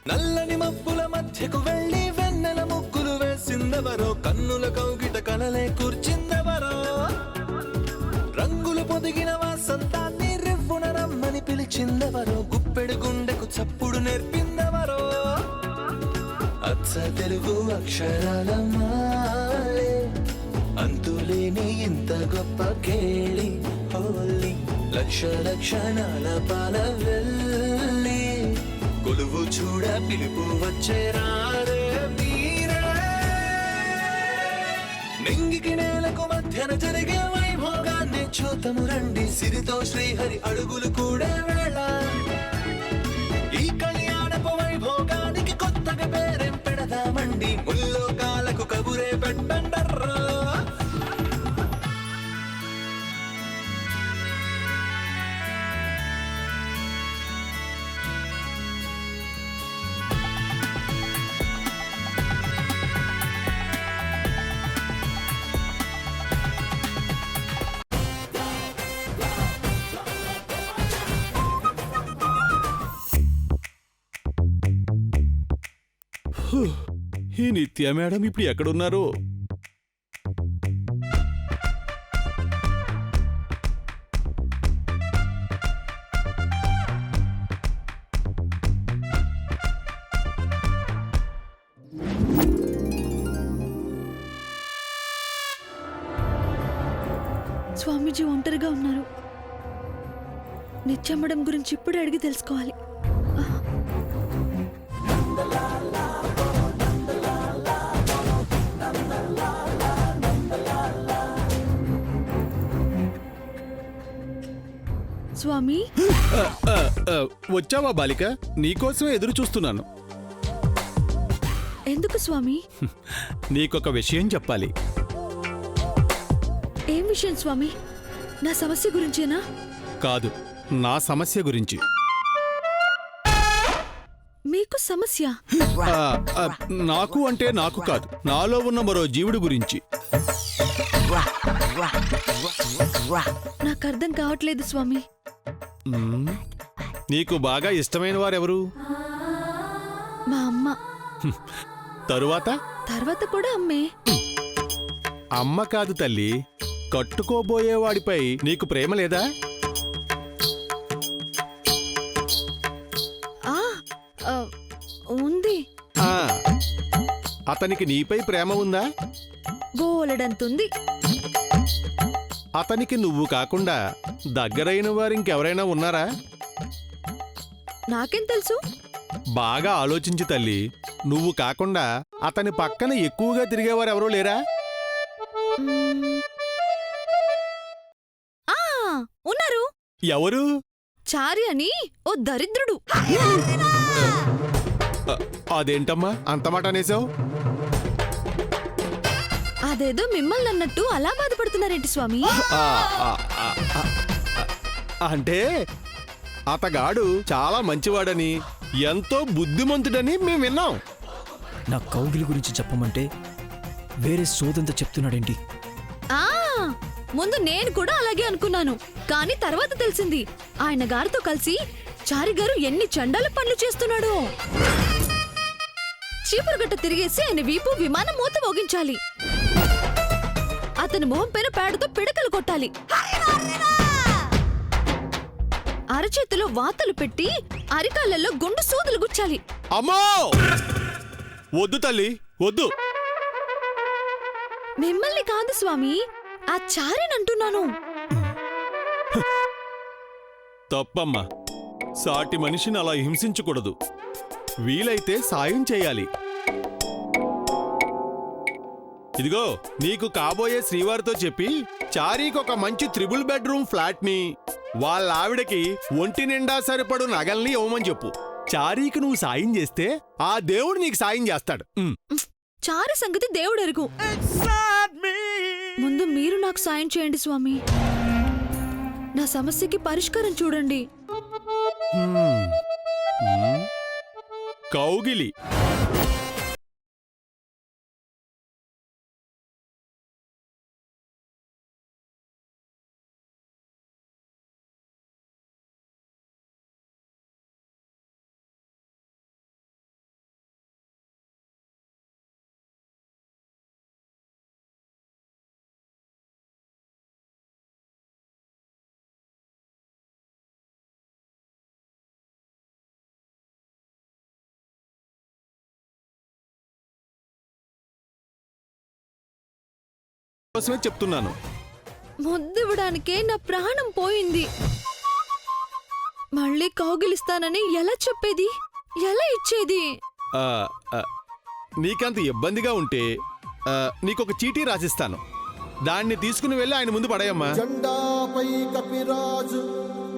నల్లని మబ్బుల మధ్యకు వెళ్ళి వెన్నెల ముగ్గులు వేసిందెవరో, కన్నుల కౌగిట కలలే కూర్చిందెవరో, రంగులు పొదిగిన వాసంతాన్ని రివ్వున రమ్మని పిలిచిందెవరో, గుప్పెడు గుండెకు చప్పుడు నేర్పిందెవరో, అచ్చ తెలుగు అక్షరాల మాలే అంతులేని ఇంత గొప్ప కేళి హోలీ, లక్ష లక్షణాల పాల వెళ్ళి కొలువు చూడ పిలుపు వచ్చేరారే మీరే. నింగికి నేలకు మధ్యన జరిగే వైభోగాన్ని చూతము రండి, సిరితో శ్రీహరి అడుగులు కూడా వేళ. ఈ కళ్యాణపు వైభోగానికి కొత్తగా పేరేం పెడదామండి, ముల్లోకాలకు కబురే పెట్టండర్రా. ఈ నిత్య మేడం ఇప్పుడు ఎక్కడున్నారు? స్వామీజీ ఒంటరిగా ఉన్నారు. నిత్యమ్మడం గురించి ఇప్పుడే అడిగి తెలుసుకోవాలి. స్వామి, వచ్చావా బాలిక? నీకోసమే ఎదురు చూస్తున్నాను. ఎందుకు స్వామి? నీకొక విషయం చెప్పాలి. ఏం విషయం స్వామి? నా సమస్య గురించేనా? కాదు, నా సమస్య గురించి. మీకు సమస్య? నాకు అంటే నాకు కాదు, నాలో ఉన్న మరో జీవుడి గురించి. నాకు అర్థం కావట్లేదు స్వామి. నీకు బాగా ఇష్టమైన వారెవరు? మా అమ్మ. తరువాత? తర్వాత కూడా అమ్మే. అమ్మ కాదు తల్లి, కట్టుకోబోయేవాడిపై నీకు ప్రేమ లేదా? ఉంది. అతనికి నీపై ప్రేమ ఉందా? బోలెడంతుంది. అతనికి నువ్వు కాకుండా దగ్గరైన వారు ఇంకెవరైనా ఉన్నారా? నాకేం తెలుసు? బాగా ఆలోచించి తల్లి, నువ్వు కాకుండా అతని పక్కన ఎక్కువగా తిరిగేవారు ఎవరూ లేరా? ఉన్నారు. ఎవరు? చారి అని ఓ దరిద్రుడు. అదేంటమ్మా అంత మాట అనేసావు? అదేదో మిమ్మల్ని అన్నట్టు అలా బాధపడుతున్నారేంటి స్వామి? అంటే అతగాడు చాలా మంచివాడని, ఎంతో బుద్ధిమంతుడని మేము విన్నాం. నా కౌగిలి గురించి చెప్పమంటే వేరే సోదంతా చెప్తున్నాడేంటి? ముందు నేను కూడా అలాగే అనుకున్నాను, కానీ తర్వాత తెలిసింది ఆయన గారితో కలిసి చారి గారు ఎన్ని చండాల పనులు చేస్తున్నాడో. చీపురుగట్ట తిరిగేసి ఆయన వీపు విమానం మూత మోగించాలి, అతని మొహం పైన పేడతో పిడకలు కొట్టాలి, అరచేతిలో వాతలు పెట్టి అరికాళ్ళల్లో గుండు సూదులు గుచ్చాలి. అమ్మో వద్దు తల్లి, వద్దు. మిమ్మల్ని కాదు స్వామి, ఆ చారినంటున్నాను. తప్పమ్మా, సాటి మనిషిని అలా హింసించకూడదు. వీలైతే సాయం చేయాలి. ఇదిగో నీకు కాబోయే శ్రీవారితో చెప్పి చారీకి ఒక మంచి 3 బెడ్రూమ్ ఫ్లాట్ ని, వాళ్ళ ఆవిడకి ఒంటి నిండా సరిపడు నగల్ని ఇవ్వమని చెప్పు. చారీకి నువ్వు సాయం చేస్తే ఆ దేవుడు నీకు సాయం చేస్తాడు. చారి సంగతి దేవుడెరుగు. ముందు మీరు నాకు సాయం చేయండి స్వామి. నా సమస్యకి పరిష్కారం చూడండి. కౌగిలి. కోసమే చెప్తున్నాను. ముద్దివ్వడానికే నా ప్రాణం పోయింది. మళ్ళీ కౌగిలిస్తానని ఎలా చెప్పేది, ఎలా ఇచ్చేది? ఆ, ఆ, నీకంత ఇబ్బందిగా ఉంటే నీకొక చీటీ రాసిస్తాను. దాన్ని తీసుకుని వెళ్ళి ఆయన ముందు పడేయమ్మా. జెండాపై కపిరాజు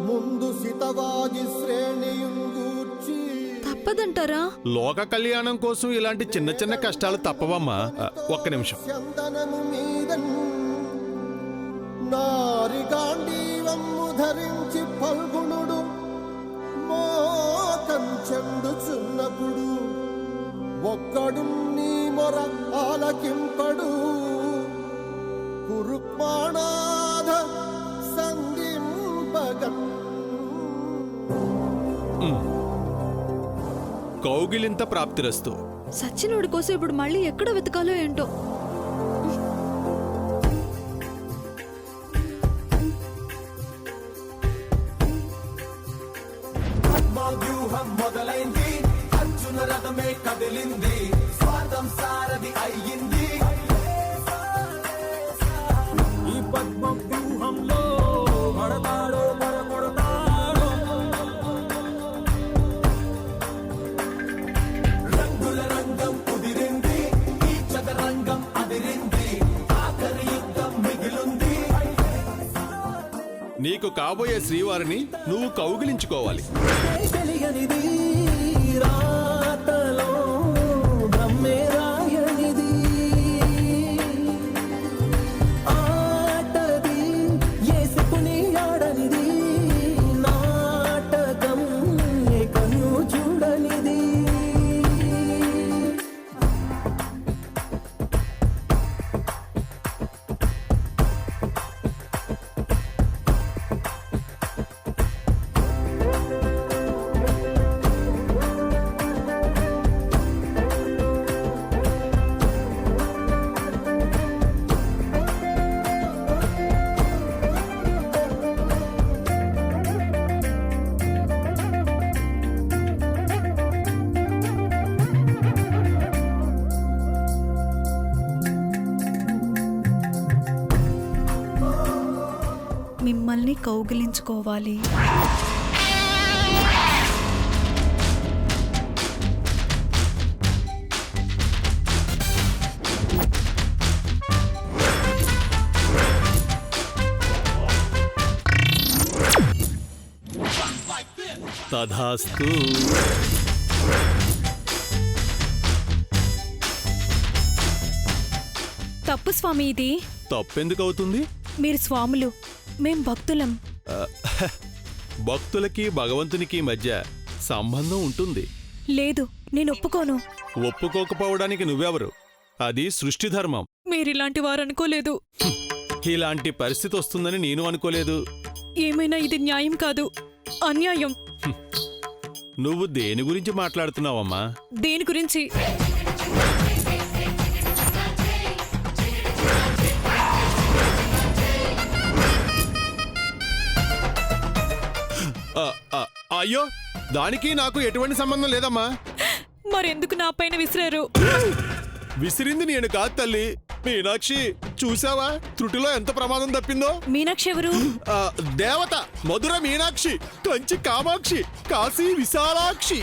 ముందు సితవాగి శ్రేణియుంగూర్చి తప్పదంటారా? లోక కళ్యాణం కోసం ఇలాంటి చిన్న చిన్న కష్టాలు తప్పవమ్మా. ఒక్క నిమిషం. చందనము మీదన్ నారి గాంధీవమ్ము ధరించి ఫల్గుణుడు మోకంచెండుచున్నప్పుడు ఒక్కడు నీ మొర ఆలకింపడు కురుక్మాణాధ సంధింపగన్. కౌగిలింత ప్రాప్తిరస్తు. సచ్చినోడి కోసం ఇప్పుడు మళ్ళీ ఎక్కడ వెతకాలో ఏంటో. వ్యూహం మొదలైంది, అర్జున రథమే కదిలింది, స్వార్థం సారథి అయ్యింది. ఈ పద్మ వ్యూహంలో మడతాడో మరకొడతాడో, రంగుల రంగం కుదిరింది, ఈ చదరంగం అదిరింది, ఆఖరి యుద్ధం మిగిలుంది. నీకు కాబోయే శ్రీవారిని నువ్వు కౌగిలించుకోవాలి. తెలియనిది రాతలో బ్రహ్మే రాయనిది, ఆటది ఏసుకుని ఆడనిది, నాటకం ఏ కన్ను చూడనిది. మిమ్మల్ని కౌగిలించుకోవాలి. తథాస్తు. తప్పు స్వామి, ఇది తప్పెందుకు అవుతుంది? మీరు స్వాములు, మేం భక్తులం. భక్తులకి భగవంతునికి మధ్య సంబంధం ఉంటుంది. లేదు, నేను ఒప్పుకోను. ఒప్పుకోకపోవడానికి నువ్వెవరు? అది సృష్టి ధర్మం. మీరిలాంటి వారు అనుకోలేదు. ఇలాంటి పరిస్థితి వస్తుందని నేను అనుకోలేదు. ఏమైనా ఇది న్యాయం కాదు, అన్యాయం. నువ్వు దేని గురించి మాట్లాడుతున్నావమ్మా? దేని గురించి? అయ్యో, దానికి నాకు ఎటువంటి సంబంధం లేదమ్మా. మరెందుకు నా పైన విసిరారు? విసిరింది నేను కాదు తల్లి. మీనాక్షి, చూసావా త్రుటిలో ఎంత ప్రమాదం తప్పిందో? మీనాక్షి ఎవరు? దేవత, మధుర మీనాక్షి, కంచి కామాక్షి, కాశీ విశాలాక్షి.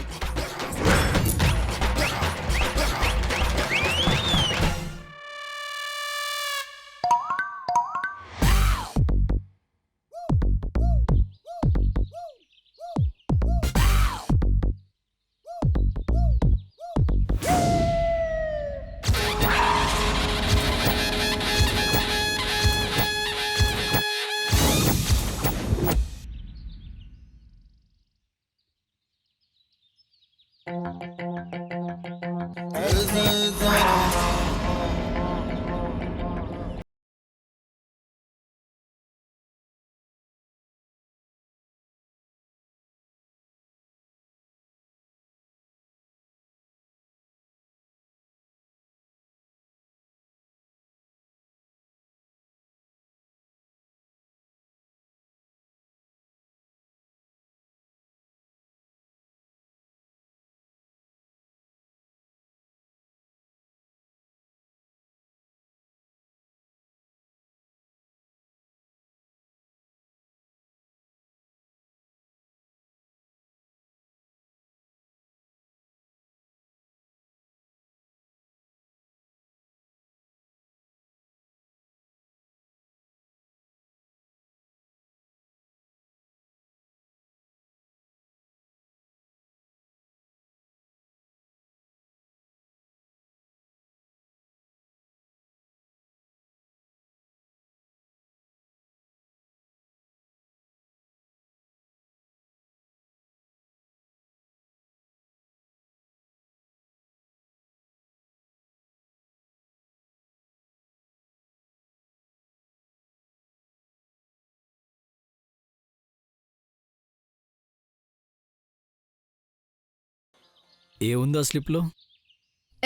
ఏముంది ఆ స్లిప్లో?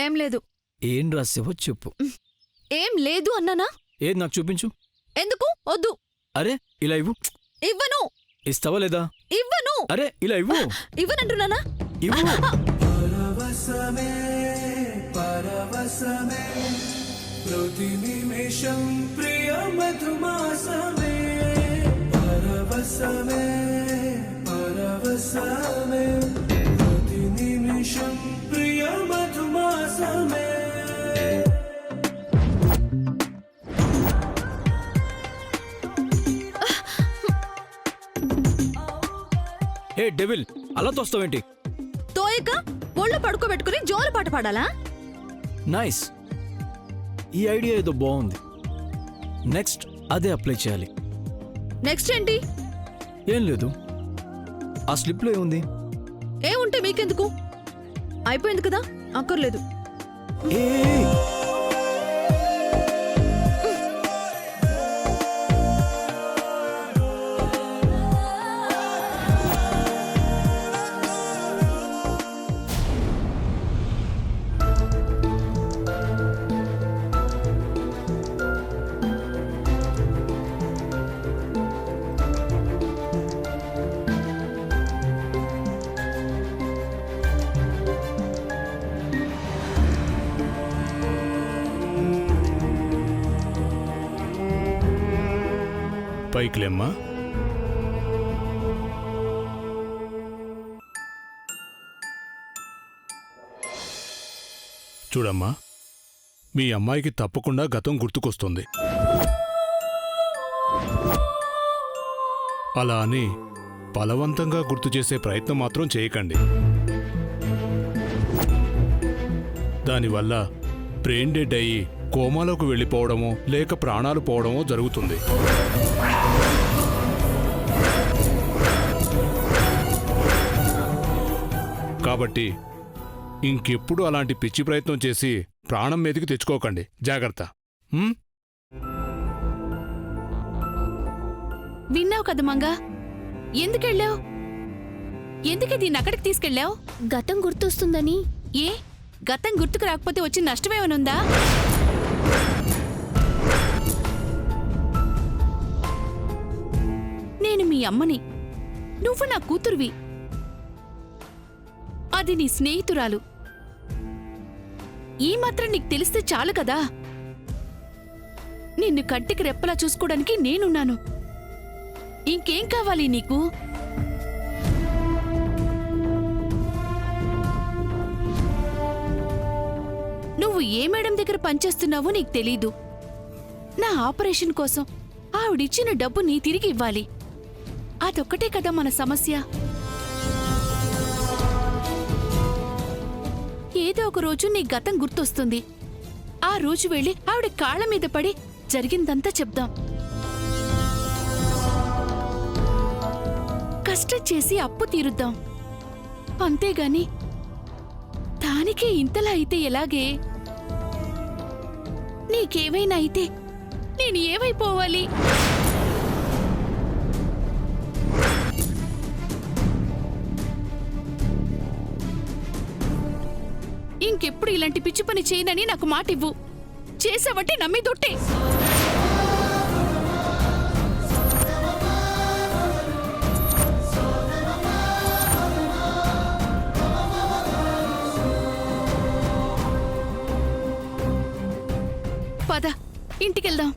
ఏం లేదు. ఏం రాసావో చెప్పు. ఏం లేదు అన్నానా? ఏది నాకు చూపించు. ఎందుకు? వద్దు. అరే ఇలా ఇవ్వు. ఇవ్వను. ఇస్తావా లేదా? ఇవ్వను. అరే ఇలా ఇవ్వు. ఇవ్వనంటున్నానా? ఇవ్వు. పరవశమే పరవశమే ప్రతి నిమిషం ప్రియ మధుమాసమే పరవశమే పరవశమే ప్రతి నిమిషం ప్రియ మధుమాసమే. ఏ డెవిల్, అలా తోస్తావేంటి? తోయక ఒళ్ళు పడుకోబెట్టుకుని జోల పాట పాడాలా? నైస్. ఈ ఐడియా ఏదో బాగుంది. నెక్స్ట్ అదే అప్లై చేయాలి. నెక్స్ట్ ఏంటి? ఏం లేదు. ఆ స్లిప్లో ఏముంది? ఏముంటే మీకెందుకు? అయిపోయింది కదా, అక్కర్లేదు. ఏ పైకిలేమ్మా. చూడమ్మా, మీ అమ్మాయికి తప్పకుండా గతం గుర్తుకొస్తుంది. అలా అని బలవంతంగా గుర్తు చేసే ప్రయత్నం మాత్రం చేయకండి. దానివల్ల బ్రెయిన్ డెడ్ అయ్యి కోమాలోకి వెళ్ళిపోవడమో లేక ప్రాణాలు పోవడమో జరుగుతుంది. కాబట్టి ఇంకెప్పుడు అలాంటి పిచ్చి ప్రయత్నం చేసి ప్రాణం మీదకి తెచ్చుకోకండి. జాగ్రత్త. విన్నావు కదా మంగా, ఎందుకెళ్ళావు? ఎందుకే దీన్ని అక్కడికి తీసుకెళ్ళావు? గతం గుర్తొస్తుందని. ఏ గతం గుర్తుకు రాకపోతే వచ్చి నష్టమేమనుందా? నేను మీ అమ్మని, నువ్వు నా కూతురువి. అది నీ స్నేహితురాలు. ఈ మాత్రం నీకు తెలిస్తే చాలు కదా. నిన్ను కంటికి రెప్పలా చూసుకోవడానికి నేనున్నాను. ఇంకేం కావాలి నీకు? నువ్వు ఏ మేడం దగ్గర పనిచేస్తున్నావో నీకు తెలీదు. నా ఆపరేషన్ కోసం ఆవిడిచ్చిన డబ్బు నీ తిరిగి ఇవ్వాలి. అదొక్కటే కదా మన సమస్య. ఏదో ఒక రోజు నీ గతం గుర్తొస్తుంది. ఆ రోజు వెళ్ళి ఆవిడ కాళ్ళ మీద పడి జరిగిందంతా చెప్దాం. కష్టం చేసి అప్పు తీరుద్దాం. అంతేగాని దానికే ఇంతలా అయితే ఎలాగే? నీకేమైనా అయితే నేను ఏమైపోవాలి? ఇంకెప్పుడు ఇలాంటి పిచ్చి పని చేయనని నాకు మాటివ్వు. చేసావంటే నమ్మి దొట్టే. పద, ఇంటికెళ్దాం.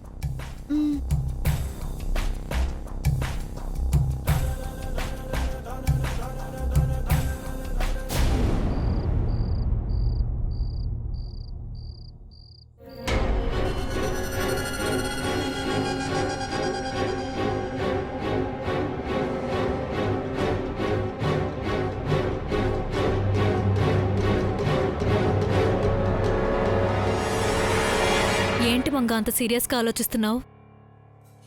ఏంటి మంగా అంత సీరియస్గా ఆలోచిస్తున్నావు?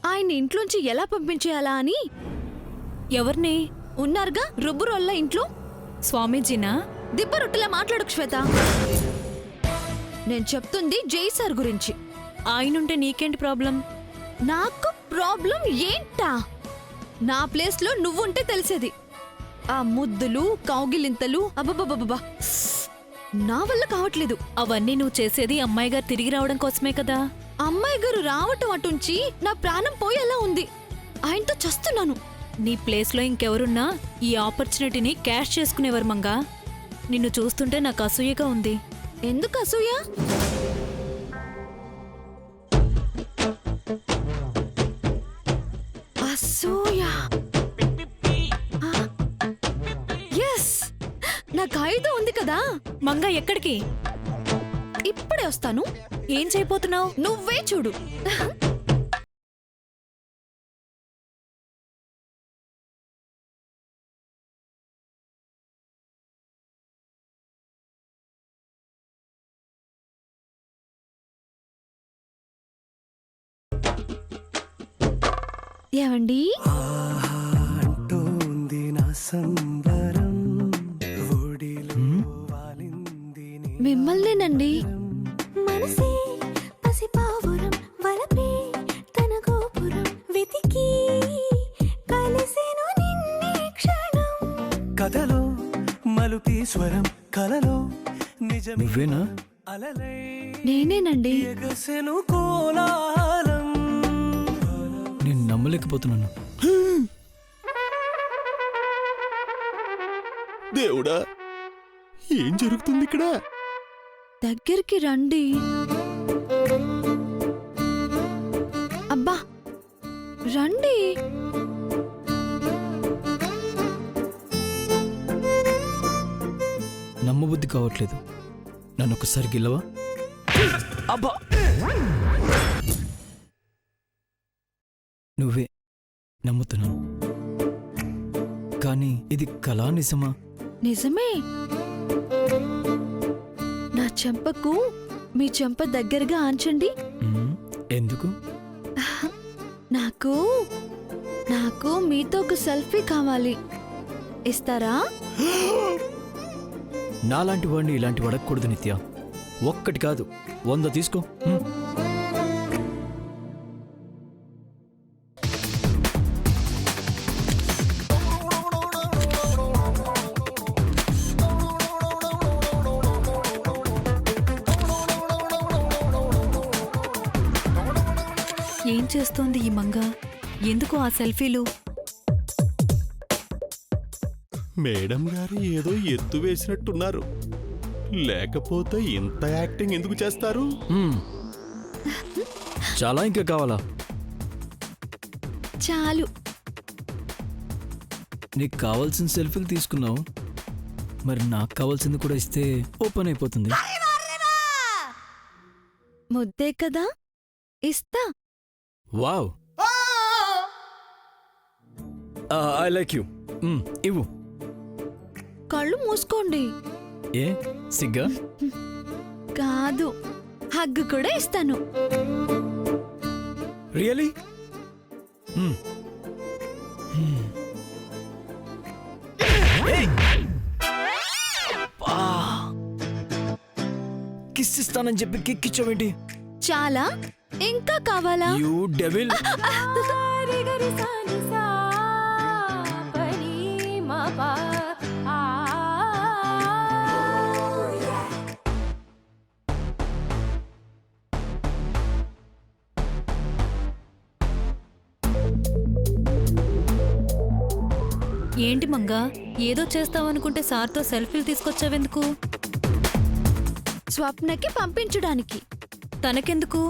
ఆయన ఇంట్లోంచి ఎలా పంపించేయాలా అని. ఎవరిని? ఉన్నారుగా రుబ్బురోళ్ళ ఇంట్లో. స్వామీజీనా? దిబ్బ రొట్టెలా మాట్లాడకు శ్వేత. నేను చెప్తుంది జై సార్ గురించి. ఆయనుంటే నీకేంటి ప్రాబ్లం? నాకు ప్రాబ్లం ఏంటా? నా ప్లేస్లో నువ్వుంటే తెలిసేది. ఆ ముద్దులు కౌగిలింతలు అబ్బబ్బబ్బబ్బా నా వల్ల కావట్లేదు. అవన్నీ నువ్వు చేసేది అమ్మాయి గారు తిరిగి రావడం కోసమే కదా. అమ్మాయి గారు రావటం అటుంచి నా ప్రాణం పోయేలా ఉంది. ఆయనతో చస్తున్నాను. నీ ప్లేస్లో ఇంకెవరున్నా ఈ ఆపర్చునిటీని క్యాష్ చేసుకునేవారు మంగా. నిన్ను చూస్తుంటే నాకు అసూయగా ఉంది. ఎందుకు అసూయ? అసూయ. ఎస్, నాకు ఆయుధం ఉంది కదా. మంగా ఎక్కడికి? ఇప్పుడే వస్తాను. ఏం చేయబోతున్నావు? నువ్వే చూడు. ఏవండి, మిమ్మల్నేనండి. మనసే పసిపావురం వలపే తన గోపురం వెతికి కలిసెను నిన్నే క్షణం. కథలో మలుపీ స్వరం కలలో నిజమే నువ్వేనా? అలలై నేనేనండి. ఎగసెను కోలాహలం. నేను నమ్మలేకపోతున్నాను. దేవుడా, ఏం జరుగుతుంది ఇక్కడ? దగ్గరికి రండి. అబ్బా, రండి. నమ్మబుద్ధి కావట్లేదు. నన్ను ఒకసారి గిల్లవా? అబ్బా, నువ్వే నమ్ముతున్నాను. కానీ ఇది కళా నిజమా? నిజమే. నా చెంపకు మీ చెంప దగ్గరగా ఆంచండి. ఎందుకు? నాకు నాకు మీతో ఒక సెల్ఫీ కావాలి. ఇస్తారా? నాలాంటి వాడిని ఇలాంటి అడగకూడదు నిత్య. ఒక్కటి కాదు, 100 తీసుకో. ఏం చేస్తోంది ఈ మంగ? ఎందుకు ఆ సెల్ఫీలు? మేడం గారు ఏదో ఎత్తు వేసినట్టున్నారు. లేకపోతే ఇంత యాక్టింగ్ ఎందుకు చేస్తారు? చాలా ఇంకా కావాలా? చాలు. నీకు కావాల్సిన సెల్ఫీలు తీసుకున్నావు, మరి నాకు కావాల్సింది కూడా ఇస్తే ఓపెన్ అయిపోతుంది. ముద్దే కదా, ఇస్తా. Wow, I like you. ఇవ్వు. కళ్ళు మూసుకోండి. ఏ సిగ్గా? కాదు, హగ్గు కూడా ఇస్తాను. రియలీ? కిస్ ఇస్తానని చెప్పి కిక్కిచ్చావేంటి? చాలా? ఇంకా కావాలా? You devil. ఏంటి మంగా, ఏదో చేస్తావనుకుంటే సార్తో సెల్ఫీలు తీసుకొచ్చావెందుకు? స్వప్నకి పంపించడానికి. తనకెందుకు?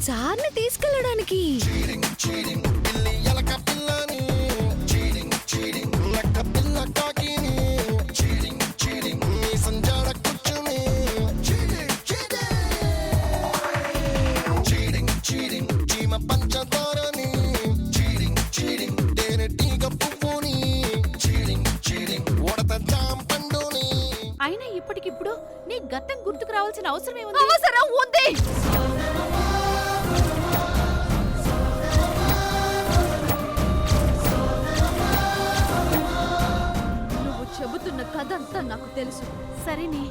సార్ని తీసుకెళ్ళడానికి. అయినా ఇప్పటికిప్పుడు నీ గతం గుర్తుకు రావాల్సిన అవసరమే ఉంది. అవసరం ఉంది. నువ్వు చెబుతున్న కథంతా నాకు తెలుసు. సరేనే,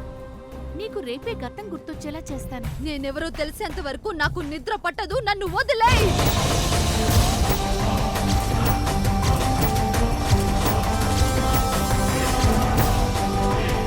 నీకు రేపే గతం గుర్తొచ్చేలా చేస్తాను. నేనెవరో తెలిసేంత వరకు నాకు నిద్ర పట్టదు. నన్ను వదిలేయ్.